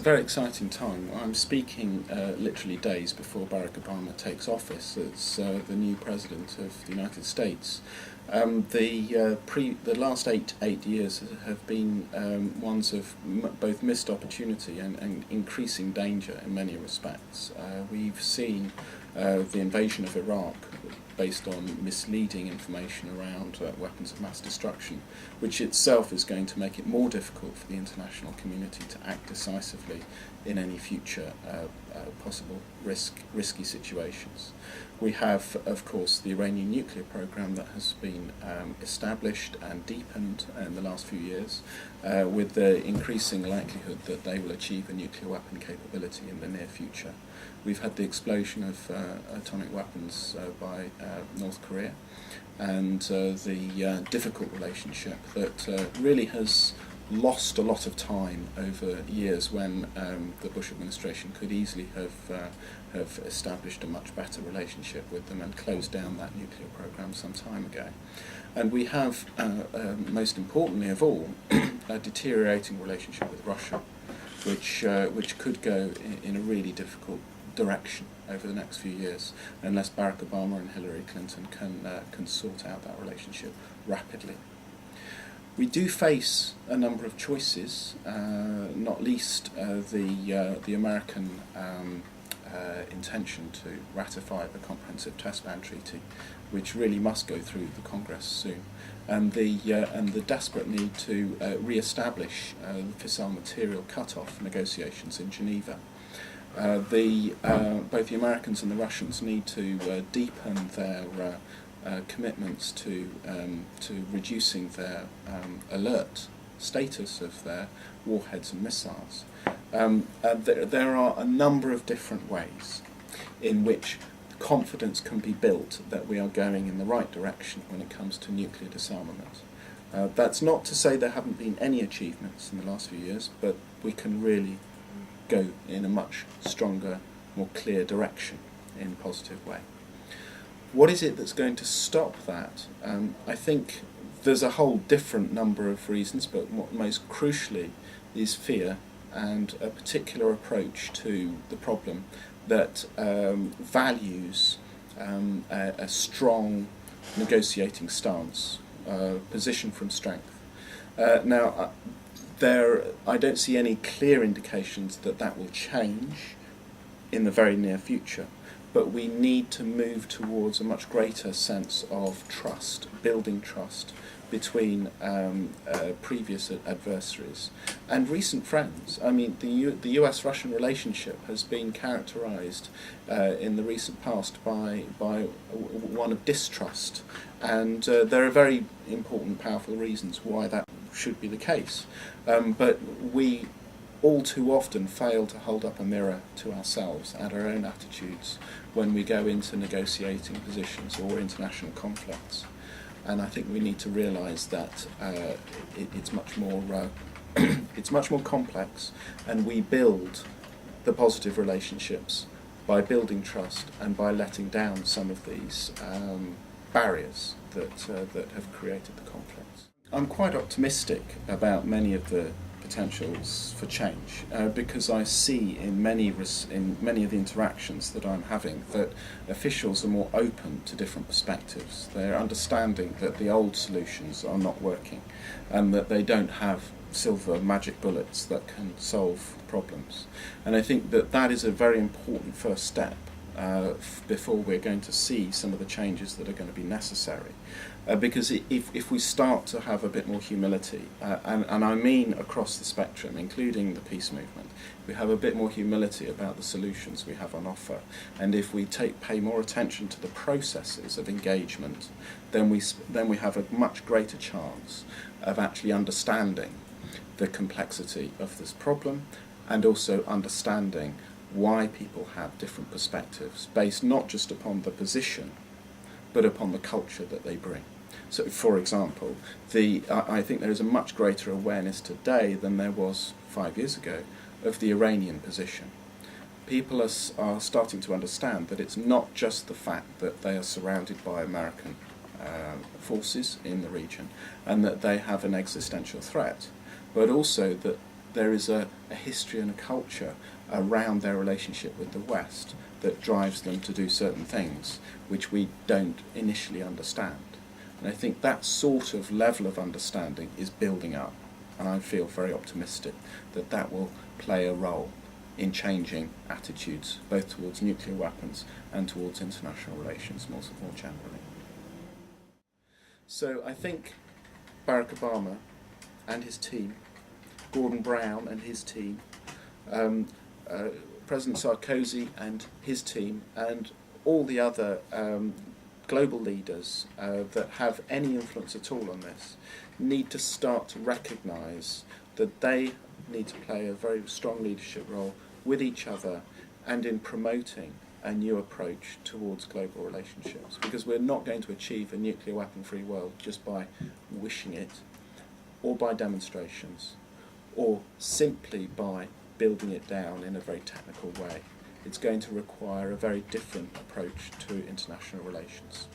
very exciting time. I'm speaking literally days before Barack Obama takes office as the new president of the United States. The last eight years have been ones of both missed opportunity and increasing danger in many respects. We've seen the invasion of Iraq based on misleading information around weapons of mass destruction, which itself is going to make it more difficult for the international community to act decisively in any future possible risky situations. We have, of course, the Iranian nuclear program that has been established and deepened in the last few years, with the increasing likelihood that they will achieve a nuclear weapon capability in the near future. We've had the explosion of atomic weapons by North Korea, and the difficult relationship that really has lost a lot of time over years when the Bush administration could easily have established a much better relationship with them and closed down that nuclear program some time ago. And we have, most importantly of all, a deteriorating relationship with Russia, which could go in a really difficult direction over the next few years unless Barack Obama and Hillary Clinton can sort out that relationship rapidly. We do face a number of choices, not least the American intention to ratify the Comprehensive Test Ban Treaty, which really must go through the Congress soon, and the desperate need to re-establish fissile material cut-off negotiations in Geneva. Both the Americans and the Russians need to deepen their commitments to reducing their alert status of their warheads and missiles. There are a number of different ways in which confidence can be built that we are going in the right direction when it comes to nuclear disarmament. That's not to say there haven't been any achievements in the last few years, but we can really go in a much stronger, more clear direction in a positive way. What is it that's going to stop that? I think there's a whole different number of reasons, but what most crucially is fear and a particular approach to the problem that values a strong negotiating stance, position from strength. I don't see any clear indications that that will change in the very near future, but we need to move towards a much greater sense of trust, building trust between previous adversaries and recent friends. I mean, the US-Russian relationship has been characterized in the recent past by one of distrust, and there are very important, powerful reasons why that should be the case. But we all too often fail to hold up a mirror to ourselves and our own attitudes when we go into negotiating positions or international conflicts. And I think we need to realise that it's much more it's much more complex, and we build the positive relationships by building trust and by letting down some of these barriers that have created the conflicts. I'm quite optimistic about many of the potentials for change because I see in many of the interactions that I'm having that officials are more open to different perspectives. They're understanding that the old solutions are not working and that they don't have silver magic bullets that can solve problems. And I think that that is a very important first step before we're going to see some of the changes that are going to be necessary. Because if we start to have a bit more humility, and I mean across the spectrum, including the peace movement, we have a bit more humility about the solutions we have on offer, and if we pay more attention to the processes of engagement, then we have a much greater chance of actually understanding the complexity of this problem, and also understanding why people have different perspectives based not just upon the position, but upon the culture that they bring. So, for example, I think there is a much greater awareness today than there was 5 years ago of the Iranian position. People are starting to understand that it's not just the fact that they are surrounded by American forces in the region and that they have an existential threat, but also that there is a history and a culture around their relationship with the West that drives them to do certain things which we don't initially understand. And I think that sort of level of understanding is building up, and I feel very optimistic that that will play a role in changing attitudes both towards nuclear weapons and towards international relations more generally. So I think Barack Obama and his team, Gordon Brown and his team, President Sarkozy and his team, and all the other global leaders that have any influence at all on this need to start to recognise that they need to play a very strong leadership role with each other and in promoting a new approach towards global relationships, because we're not going to achieve a nuclear weapon-free world just by wishing it, or by demonstrations, or simply by building it down in a very technical way. It's going to require a very different approach to international relations.